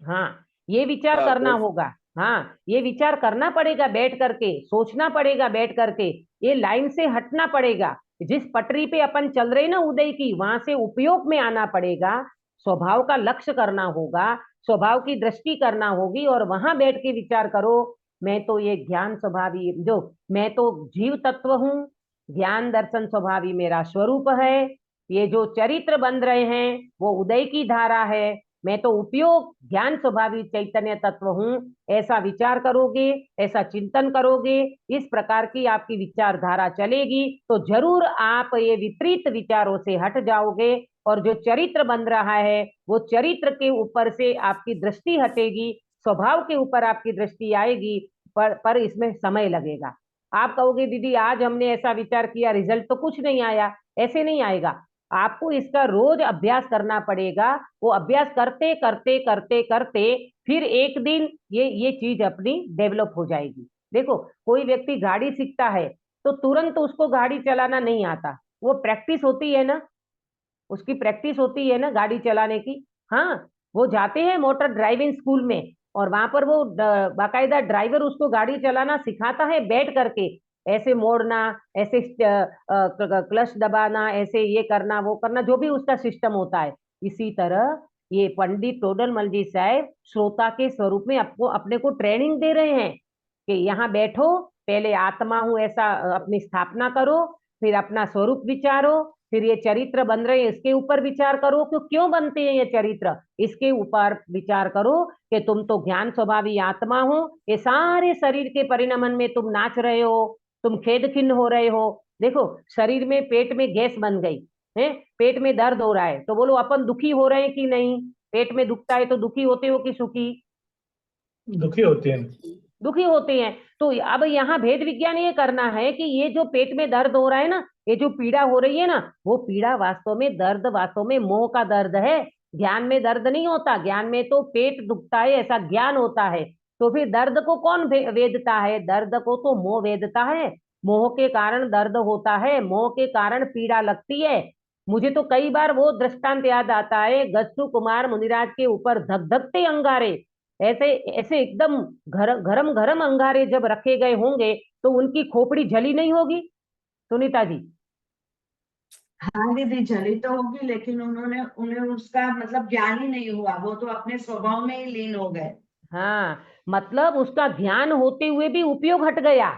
हाँ, ये विचार करना होगा। हाँ, ये विचार करना पड़ेगा, बैठ करके सोचना पड़ेगा, बैठ करके ये लाइन से हटना पड़ेगा। जिस पटरी पे अपन चल रहे ना उदय की, वहां से उपयोग में आना पड़ेगा, स्वभाव का लक्ष्य करना होगा, स्वभाव की दृष्टि करना होगी, और वहां बैठ के विचार करो, मैं तो ये ज्ञान स्वभावी, जो मैं तो जीव तत्व हूं, ज्ञान दर्शन स्वभावी मेरा स्वरूप है, ये जो चरित्र बन रहे हैं वो उदय की धारा है, मैं तो उपयोग ज्ञान स्वभावी चैतन्य तत्व हूं। ऐसा विचार करोगे, ऐसा चिंतन करोगे, इस प्रकार की आपकी विचारधारा चलेगी, तो जरूर आप ये विपरीत विचारों से हट जाओगे, और जो चरित्र बन रहा है वो चरित्र के ऊपर से आपकी दृष्टि हटेगी, स्वभाव के ऊपर आपकी दृष्टि आएगी, पर इसमें समय लगेगा। आप कहोगे दीदी आज हमने ऐसा विचार किया, रिजल्ट तो कुछ नहीं आया। ऐसे नहीं आएगा, आपको इसका रोज अभ्यास करना पड़ेगा। वो अभ्यास करते करते करते करते फिर एक दिन ये चीज अपनी डेवलप हो जाएगी। देखो, कोई व्यक्ति गाड़ी सीखता है तो तुरंत उसको गाड़ी चलाना नहीं आता, वो प्रैक्टिस होती है ना, उसकी प्रैक्टिस होती है ना गाड़ी चलाने की। हाँ, वो जाते हैं मोटर ड्राइविंग स्कूल में, और वहां पर वो बाकायदा ड्राइवर उसको गाड़ी चलाना सिखाता है, बैठ करके ऐसे मोड़ना, ऐसे क्लच दबाना, ऐसे ये करना वो करना, जो भी उसका सिस्टम होता है। इसी तरह ये पंडित टोडरमल जी साहब श्रोता के स्वरूप में आपको अपने को ट्रेनिंग दे रहे हैं कि यहाँ बैठो, पहले आत्मा हूं ऐसा अपनी स्थापना करो, फिर अपना स्वरूप विचारो, फिर ये चरित्र बन रहे हैं इसके ऊपर विचार करो कि क्यों बनते हैं ये चरित्र, इसके ऊपर विचार करो कि तुम तो ज्ञान स्वभावी आत्मा हो, ये सारे शरीर के परिणमन में तुम नाच रहे हो, तुम खेद खिन्न हो रहे हो। देखो, शरीर में पेट में गैस बन गई है, पेट में दर्द हो रहा है, तो बोलो अपन दुखी हो रहे हैं कि नहीं? पेट में दुखता है तो दुखी होते हो कि सुखी? दुखी होते हैं। दुखी होते हैं। तो अब यहाँ भेद विज्ञान ये करना है कि ये जो पेट में दर्द हो रहा है ना, ये जो पीड़ा हो रही है ना, वो पीड़ा वास्तव में दर्द, वास्तव में मोह का दर्द है। ज्ञान में दर्द नहीं होता, ज्ञान में तो पेट दुखता है ऐसा ज्ञान होता है। तो फिर दर्द को कौन वेदता है? दर्द को तो मोह वेदता है। मोह के कारण दर्द होता है, मोह के कारण पीड़ा लगती है। मुझे तो कई बार वो दृष्टांत याद आता है, गच्छू कुमार मुनिराज के ऊपर धकधकते अंगारे, ऐसे ऐसे एकदम गरम गरम अंगारे जब रखे गए होंगे तो उनकी खोपड़ी जली नहीं होगी सुनीता जी? हाँ दीदी, जली तो होगी, लेकिन उन्हें उसका मतलब ज्ञान ही नहीं हुआ, वो तो अपने स्वभाव में ही लीन हो गए। हाँ, मतलब उसका ध्यान होते हुए भी उपयोग हट गया,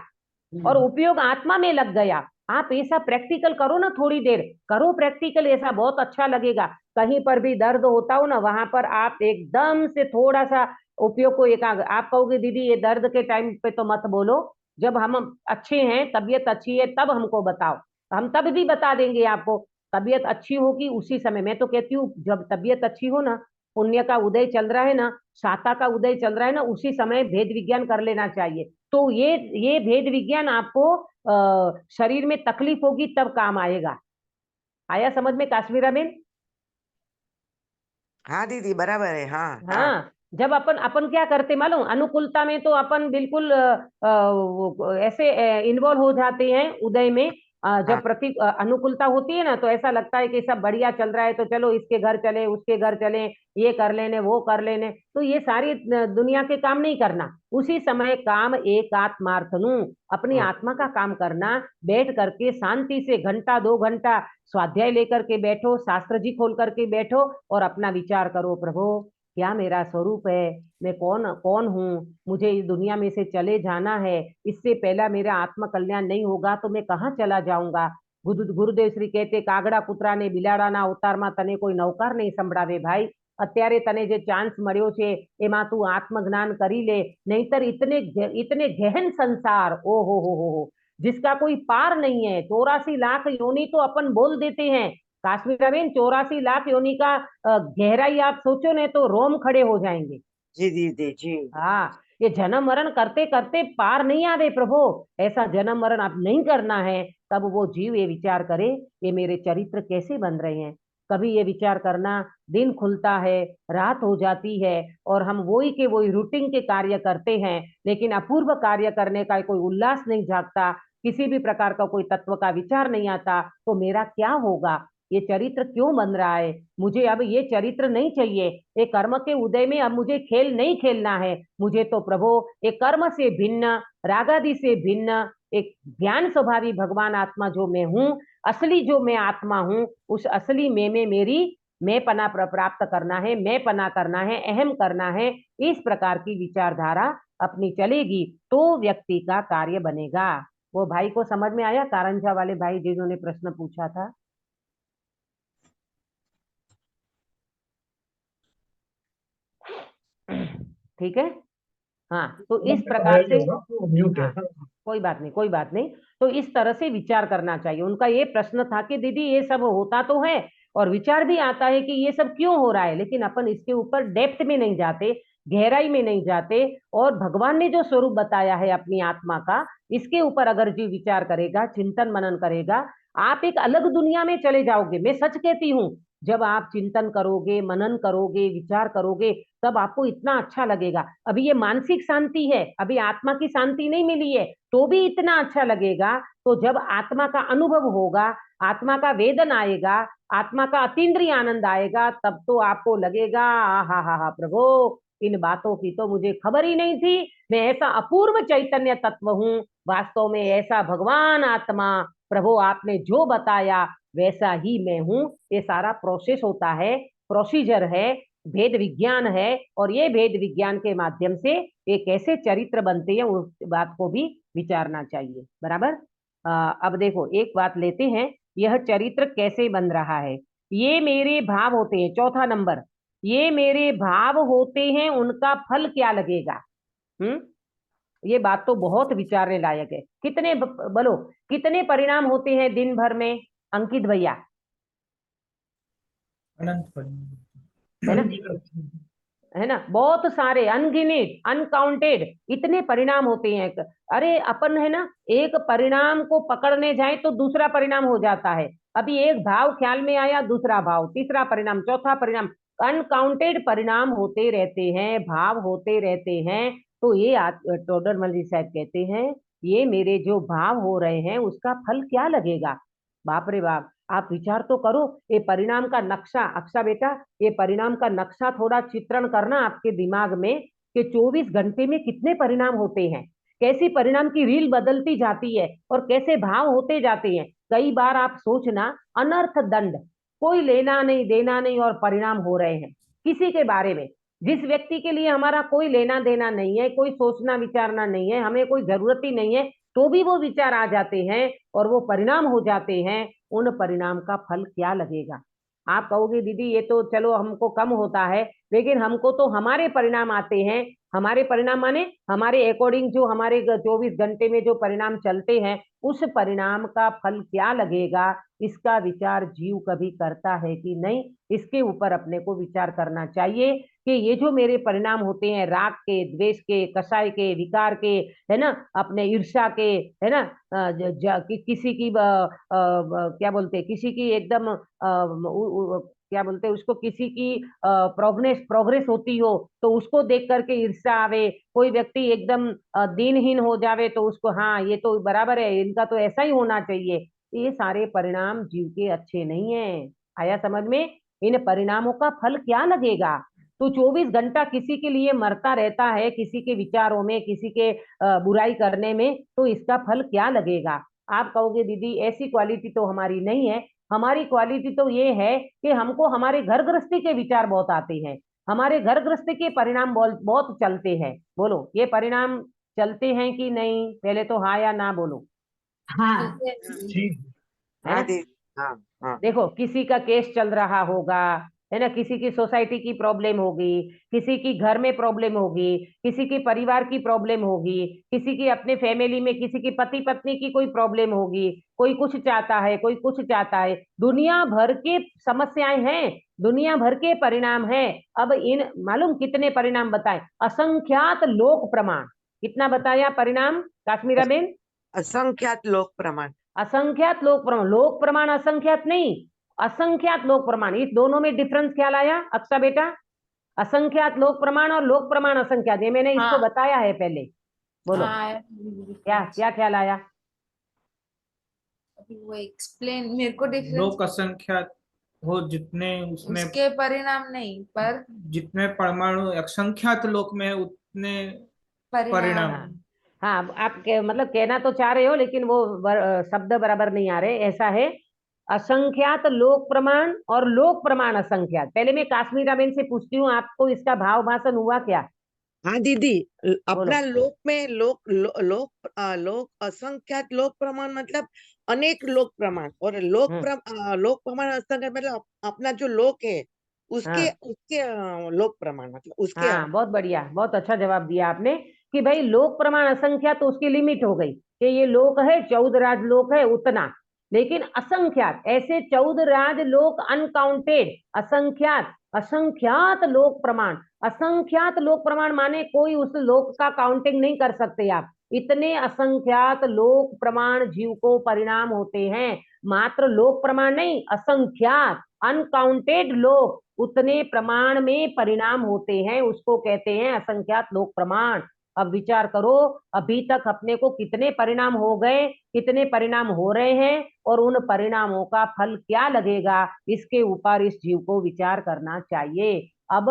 और उपयोग आत्मा में लग गया। आप ऐसा प्रैक्टिकल करो ना, थोड़ी देर करो प्रैक्टिकल, ऐसा बहुत अच्छा लगेगा। कहीं पर भी दर्द होता हो ना, वहां पर आप एकदम से थोड़ा सा उपयोग को एकाग्र, आप कहोगे दीदी ये दर्द के टाइम पे तो मत बोलो, जब हम अच्छे हैं, तबीयत अच्छी है, तब हमको बताओ, हम तब भी बता देंगे आपको। तबीयत अच्छी होगी उसी समय, मैं तो कहती हूँ जब तबीयत अच्छी हो ना, पुण्य का उदय चल रहा है ना, शाता का उदय चल रहा है ना, उसी समय भेद विज्ञान कर लेना चाहिए। तो ये भेद विज्ञान आपको शरीर में तकलीफ होगी तब काम आएगा। आया समझ में काश्मीरा बेन? हाँ दीदी, बराबर है। हाँ हाँ हाँ, जब अपन अपन क्या करते मालूम, अनुकूलता में तो अपन बिल्कुल ऐसे इन्वॉल्व हो जाते हैं उदय में। हाँ जब अनुकूलता होती है ना, तो ऐसा लगता है कि सब बढ़िया चल रहा है, तो चलो इसके घर चले, उसके घर चले, ये कर लेने, वो कर लेने। तो ये सारी दुनिया के काम नहीं करना, उसी समय काम एक आत्मार्थनु, अपनी आत्मा का काम करना। बैठ करके शांति से घंटा 2 घंटा स्वाध्याय लेकर के बैठो, शास्त्र जी खोल करके बैठो, और अपना विचार करो, प्रभु क्या मेरा स्वरूप है, मैं कौन कौन हूँ, मुझे इस दुनिया में से चले जाना है, इससे पहला मेरा आत्म कल्याण नहीं होगा तो मैं कहाँ चला जाऊंगा। ગુરુદેવ શ્રી કહેતે કાગડા કૂતરાને બિલાડાના અવતારમાં તને કોઈ નવકાર નહીં સંભળાવે ભાઈ. અત્યારે તને જે ચાન્સ મળ્યો છે એમાં તું આत्मज्ञान કરી ले, नहींतर इतने गहन संसार, ओ हो, जिसका कोई पार नहीं है. 84 लाख योनि तो अपन बोल देते हैं काश्मीरा बेन, 84 लाख योनि का गहराई आप सोचो ने तो रोम खड़े हो जाएंगे. जी दीदी जी. हाँ, ये जन्म मरण करते करते पार नहीं आवे प्रभु. ऐसा जन्म मरण आप नहीं करना है. तब वो जीव ये विचार करे ये मेरे चरित्र कैसे बन रहे हैं. कभी ये विचार करना, दिन खुलता है, रात हो जाती है और हम वही के वही रूटीन के कार्य करते हैं, लेकिन अपूर्व कार्य करने का कोई उल्लास नहीं जागता, किसी भी प्रकार का कोई तत्व का विचार नहीं आता. तो मेरा क्या होगा, ये चरित्र क्यों बन रहा है. मुझे अब ये चरित्र नहीं चाहिए. ये कर्म के उदय में अब मुझे खेल नहीं खेलना है. मुझे तो प्रभु एक कर्म से भिन्न, रागादि से भिन्न, एक ज्ञान स्वभावी भगवान आत्मा जो मैं हूँ, असली जो मैं आत्मा हूँ, उस असली में मेरी मैं पना प्राप्त करना है, मैं पना करना है, अहम करना है. इस प्रकार की विचारधारा अपनी चलेगी तो व्यक्ति का कार्य बनेगा. वो भाई को समझ में आया, कारंजा वाले भाई जिन्होंने प्रश्न पूछा था. ठीक है. हाँ, तो इस प्रकार से म्यूट है. हाँ, कोई बात नहीं, कोई बात नहीं. तो इस तरह से विचार करना चाहिए. उनका ये प्रश्न था कि दीदी ये सब होता तो है और विचार भी आता है कि ये सब क्यों हो रहा है, लेकिन अपन इसके ऊपर डेप्थ में नहीं जाते, गहराई में नहीं जाते. और भगवान ने जो स्वरूप बताया है अपनी आत्मा का, इसके ऊपर अगर जीव विचार करेगा, चिंतन मनन करेगा, आप एक अलग दुनिया में चले जाओगे. मैं सच कहती हूँ, जब आप चिंतन करोगे, मनन करोगे, विचार करोगे, तब आपको इतना अच्छा लगेगा. अभी ये मानसिक शांति है, अभी आत्मा की शांति नहीं मिली है, तो भी इतना अच्छा लगेगा. तो जब आत्मा का अनुभव होगा, आत्मा का वेदन आएगा, आत्मा का अतीन्द्रिय आनंद आएगा, तब तो आपको लगेगा हा प्रभु, इन बातों की तो मुझे खबर ही नहीं थी. मैं ऐसा अपूर्व चैतन्य तत्व हूँ, वास्तव में ऐसा भगवान आत्मा. प्रभु आपने जो बताया वैसा ही मैं हूँ. ये सारा प्रोसेस होता है, प्रोसीजर है, भेद विज्ञान है. और ये भेद विज्ञान के माध्यम से ये कैसे चरित्र बनते हैं उस बात को भी विचारना चाहिए. बराबर. अब देखो एक बात लेते हैं, यह चरित्र कैसे बन रहा है. ये मेरे भाव होते हैं. चौथा नंबर, ये मेरे भाव होते हैं, उनका फल क्या लगेगा. ये बात तो बहुत विचारने लायक है. कितने बोलो, कितने परिणाम होते हैं दिन भर में अंकित भैया. अनंत परिणाम है ना, है ना, बहुत सारे, अनगिनित, अनकाउंटेड, इतने परिणाम होते हैं. अरे अपन है ना, एक परिणाम को पकड़ने जाए तो दूसरा परिणाम हो जाता है. अभी एक भाव ख्याल में आया, दूसरा भाव, तीसरा परिणाम, चौथा परिणाम, अनकाउंटेड परिणाम होते रहते हैं, भाव होते रहते हैं. तो ये टोडरमल जी साहब कहते हैं, ये मेरे जो भाव हो रहे हैं उसका फल क्या लगेगा. बाप रे बाप, आप विचार तो करो. ये परिणाम का नक्शा, अक्षा बेटा, ये परिणाम का नक्शा थोड़ा चित्रण करना आपके दिमाग में कि 24 घंटे में कितने परिणाम होते हैं, कैसी परिणाम की रील बदलती जाती है और कैसे भाव होते जाते हैं. कई बार आप सोचना, अनर्थ दंड, कोई लेना नहीं देना नहीं और परिणाम हो रहे हैं किसी के बारे में, जिस व्यक्ति के लिए हमारा कोई लेना देना नहीं है, कोई सोचना विचारना नहीं है, हमें कोई जरूरत ही नहीं है, तो भी वो विचार आ जाते हैं और वो परिणाम हो जाते हैं. उन परिणाम का फल क्या लगेगा. आप कहोगे दीदी ये तो चलो हमको कम होता है, लेकिन हमको तो हमारे परिणाम आते हैं. हमारे परिणाम माने हमारे अकॉर्डिंग जो हमारे 24 घंटे में जो परिणाम चलते हैं, उस परिणाम का फल क्या लगेगा, इसका विचार जीव कभी करता है कि नहीं. इसके ऊपर अपने को विचार करना चाहिए कि ये जो मेरे परिणाम होते हैं, राग के, द्वेष के, कषाय के, विकार के, है ना, अपने ईर्ष्या के, है ना, किसी की क्या बोलते, किसी की एकदम क्या बोलते हैं उसको, किसी की प्रोग्रेस होती हो तो उसको देख करके ईर्ष्या आवे. कोई व्यक्ति एकदम दीनहीन हो जावे तो उसको, हाँ ये तो बराबर है, इनका तो ऐसा ही होना चाहिए. ये सारे परिणाम जीव के अच्छे नहीं है. आया समझ में. इन परिणामों का फल क्या लगेगा. तो 24 घंटा किसी के लिए मरता रहता है, किसी के विचारों में, किसी के बुराई करने में, तो इसका फल क्या लगेगा. आप कहोगे दीदी ऐसी क्वालिटी तो हमारी नहीं है. हमारी क्वालिटी तो ये है कि हमको हमारे घर गृहस्थी के विचार बहुत आते हैं, हमारे घर गृहस्थी के परिणाम बहुत चलते हैं. बोलो ये परिणाम चलते हैं कि नहीं, पहले तो हाँ या ना बोलो. हाँ जी है हाँ ना। दीदी, हाँ हाँ देखो किसी का केस चल रहा होगा, है ना, किसी की सोसाइटी की प्रॉब्लम होगी, किसी की घर में प्रॉब्लम होगी, किसी की परिवार की प्रॉब्लम होगी, किसी की अपने फैमिली में किसी की पति पत्नी की कोई प्रॉब्लम होगी, कोई कुछ चाहता है, कोई कुछ चाहता है, दुनिया भर के समस्याएं हैं, दुनिया भर के परिणाम हैं। अब इन मालूम कितने परिणाम बताएं, असंख्यात लोक प्रमाण, कितना बताया परिणाम काश्मीरा बेन, असंख्यात लोक प्रमाण। असंख्यात लोक प्रमाण असंख्यात नहीं, असंख्यात लोक प्रमाण, इस दोनों में डिफरेंस क्या लाया अक्सा बेटा, असंख्यात लोक प्रमाण और लोक प्रमाण असंख्यात, ये मैंने इसको हाँ बताया है पहले, बोलो हाँ क्या difference। क्या ख्याल आया। अभी वो एक्सप्लेन मेरे को डिफरेंस, लोक असंख्यात हो जितने उसमें, उसके परिणाम नहीं पर जितने परमाणु असंख्यात लोक में है उतने परिणाम। परिणाम। हाँ आप मतलब कहना तो चाह रहे हो लेकिन वो शब्द बराबर नहीं आ रहे, ऐसा है असंख्यात लोक प्रमाण और लोक प्रमाण असंख्यात। पहले मैं काश्मीरा बेन से पूछती हूँ, आपको इसका भाव भाषण हुआ क्या, हाँ दीदी, बोलो। अपना लोक में लोक असंख्यात लोक प्रमाण मतलब अनेक लोक प्रमाण, और लोक प्रमाण असंख्यात मतलब अपना जो लोक है उसके हाँ उसके लोक प्रमाण मतलब उसके हाँ बहुत बढ़िया, बहुत अच्छा जवाब दिया आपने कि भाई लोक प्रमाण असंख्यात तो उसकी लिमिट हो गई कि ये लोक है 14 राज लोक है उतना, लेकिन असंख्यात ऐसे 14 राज लोक अनकाउंटेड, असंख्यात असंख्यात लोक प्रमाण, असंख्यात लोक प्रमाण माने कोई उस लोक का काउंटिंग नहीं कर सकते आप, इतने असंख्यात लोक प्रमाण जीव को परिणाम होते हैं, मात्र लोक प्रमाण नहीं, असंख्यात अनकाउंटेड लोक उतने प्रमाण में परिणाम होते हैं, उसको कहते हैं असंख्यात लोक प्रमाण। अब विचार करो अभी तक अपने को कितने परिणाम हो गए, कितने परिणाम हो रहे हैं, और उन परिणामों का फल क्या लगेगा, इसके ऊपर इस जीव को विचार करना चाहिए। अब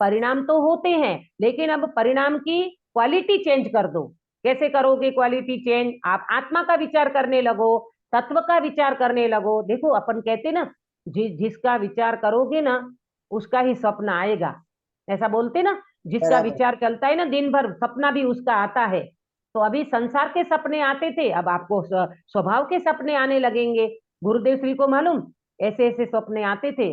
परिणाम तो होते हैं लेकिन अब परिणाम की क्वालिटी चेंज कर दो। कैसे करोगे क्वालिटी चेंज, आप आत्मा का विचार करने लगो, तत्व का विचार करने लगो। देखो अपन कहते ना जिसका विचार करोगे ना उसका ही स्वप्न आएगा, ऐसा बोलते ना, जिसका बराबर। विचार चलता है ना दिन भर सपना भी उसका आता है। तो अभी संसार के सपने आते थे, अब आपको स्वभाव के सपने आने लगेंगे। गुरुदेव श्री को मालूम ऐसे ऐसे सपने आते थे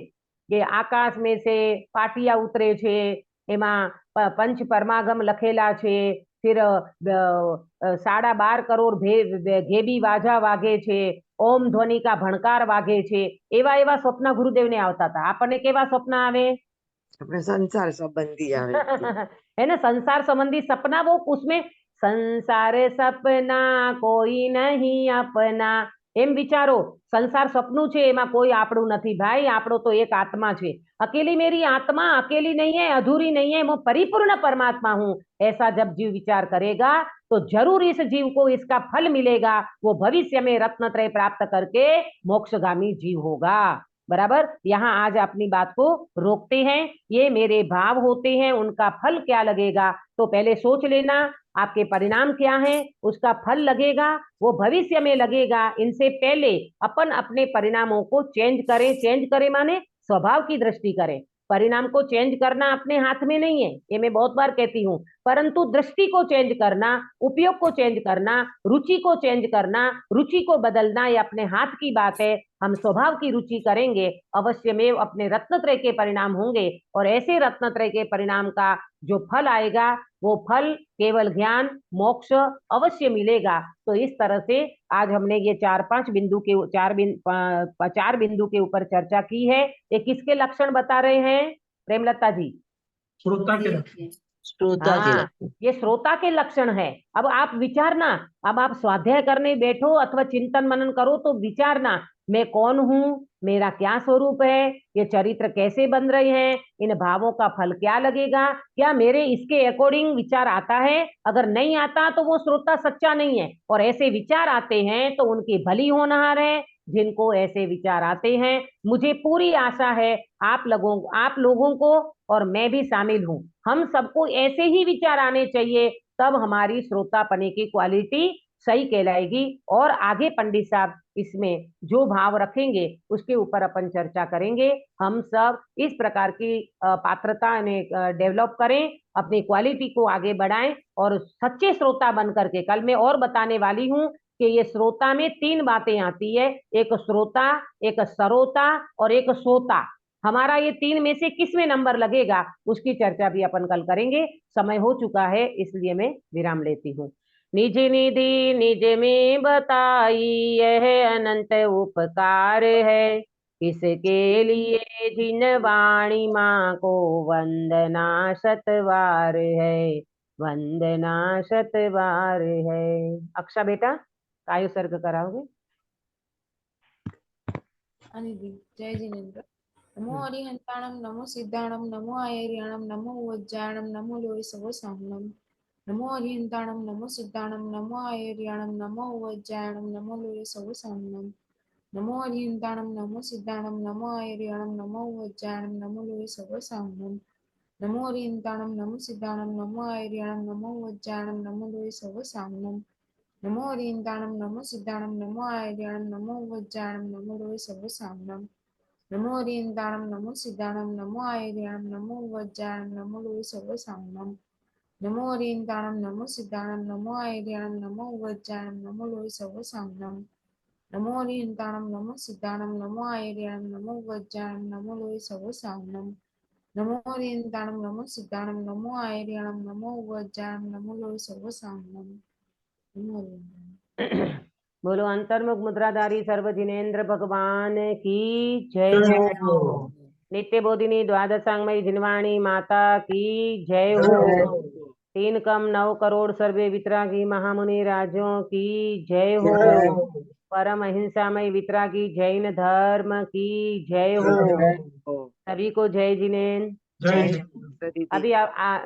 कि आकाश में से पाटिया उतरे छे, एमा पंच परमागम लखेला छे, फिर 12.5 કરોડ घेबी वाजा वागे छे, ओम ध्वनि का भणकार वागे छे, एवा एवा स्वप्न गुरुदेव ने आवता था। आपने केवा स्वप्न आवे अपने संसार संबंधी आवे है ना, संसार संबंधी सपना, वो उसमें संसार सपना कोई नहीं अपना, એમ વિચારો સંસાર સપનું છે એમાં કોઈ આપણું નથી ભાઈ, આપણો તો એક આત્મા છે, अकेली मेरी आत्मा अकेली नहीं है, अधूरी नहीं है, मैं परिपूर्ण परमात्मा हूं, ऐसा जब जीव विचार करेगा तो जरूर इस जीव को इसका फल मिलेगा, वो भविष्य में रत्नत्रय प्राप्त करके मोक्षगामी जीव होगा। बराबर, यहाँ आज अपनी बात को रोकते हैं, ये मेरे भाव होते हैं, उनका फल क्या लगेगा, तो पहले सोच लेना आपके परिणाम क्या है, उसका फल लगेगा वो भविष्य में लगेगा। इनसे पहले अपन अपने परिणामों को चेंज करें माने स्वभाव की दृष्टि करें। परिणाम को चेंज करना अपने हाथ में नहीं है, ये मैं बहुत बार कहती हूँ, परंतु दृष्टि को चेंज करना, उपयोग को चेंज करना, रुचि को चेंज करना, रुचि को बदलना, ये अपने हाथ की बात है। हम स्वभाव की रुचि करेंगे अवश्य में अपने रत्नत्रय के परिणाम होंगे, और ऐसे रत्नत्रय के परिणाम का जो फल आएगा वो फल केवल ज्ञान मोक्ष अवश्य मिलेगा। तो इस तरह से आज हमने ये 4 बिंदु के ऊपर चर्चा की है। ये किसके लक्षण बता रहे हैं प्रेमलता जी? श्रोता के लक्षण। श्रोता के हाँ, लक्षण। ये श्रोता के लक्षण है। अब आप विचारना, अब आप स्वाध्याय करने बैठो अथवा चिंतन मनन करो तो विचारना, मैं कौन हूँ, मेरा क्या स्वरूप है, ये चरित्र कैसे बन रहे हैं, इन भावों का फल क्या लगेगा, क्या मेरे इसके अकॉर्डिंग विचार आता है, अगर नहीं आता तो वो श्रोता सच्चा नहीं है, और ऐसे विचार आते हैं तो उनकी भली होनहार है। जिनको ऐसे विचार आते हैं, मुझे पूरी आशा है आप लोगों को, और मैं भी शामिल हूँ, हम सबको ऐसे ही विचार आने चाहिए, तब हमारी श्रोतापने की क्वालिटी सही कहलाएगी। और आगे पंडित साहब इसमें जो भाव रखेंगे उसके ऊपर अपन चर्चा करेंगे। हम सब इस प्रकार की पात्रता डेवलप करें अपनी क्वालिटी को आगे बढ़ाएं और सच्चे श्रोता बन करके, कल मैं और बताने वाली हूँ कि ये श्रोता में 3 बातें आती है, एक श्रोता, एक सरोता और एक सोता। हमारा ये 3 में से किस में नंबर लगेगा उसकी चर्चा भी अपन कल करेंगे। समय हो चुका है इसलिए मैं विराम लेती हूँ। निज निधि निज में बताई यह अनंत उपकार है, इसके लिए जिन वाणी माँ को वंदना शतवार है, वंदना शतवार है। अक्षा बेटा कायु सर्ग कराओगे? अनिधि जय जिनेन्द्र। नमो हरिहंताणम नमो सिद्धाणम नमो आयर्याणम नमो वज्जायणम नमो लोय सवसाहनम। नमो हरिहंताणम नमो सिद्धाणम नमो आयर्याणम नमो वज्जायणम नमो लोय सवसाहनम। नमो हरिहंताणम नमो सिद्धाणम नमो आयर्याणम नमो वज्जायणम नमो लोय सवसाहनम। नमो हरिहंताणम नमो सिद्धाणम नमो आयर्याणम नमो वज्जायणम नमो लोय सवसाहनम। नमो हरिहंताणम नमो सिद्धाणम नमो आयर्याणम नमो वज्जायणम नमो लोय सवसाहनम। नमो हरिहंताणम नमो सिद्धाणम नमो आयर्याणम नमो वज्जायणम नमो लोय सवसाहनम। नमो हरिहंताणम नमो सिद्धाणम नमो आयर्याणम नमो वज्जायणम नमो लोय सवसाहनम। नमो हरिहंताणम नमो सिद्धाणम नमो आयर्याणम नमो वज्जायणम नमो लोय सवसाहनम। नमो हरिहंताणम नमो सिद्धाणम नमो आयर्याणम नमो वज्जायणम नमो लोय सवसाहनम। नमो हरिहंताणम। बोलो अंतर्मुख मुद्राधारी सर्व जिनेन्द्र भगवान की जय हो। नित्य बोधिनी द्वादशांगमयी जिनवाणी माता की जय हो। 3 कम 9 करोड़ सर्वे वितरागी महामुनि राजों की जय हो। परम अहिंसामय वितरागी जैन धर्म की जय हो। सभी को जय जिनेन्द्र। जय जय। अभी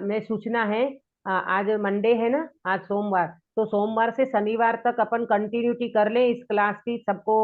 मैं सूचना है, आज मंडे है ना, आज सोमवार, तो सोमवार से शनिवार तक अपन कंटिन्यूटी कर ले इस क्लास की। सबको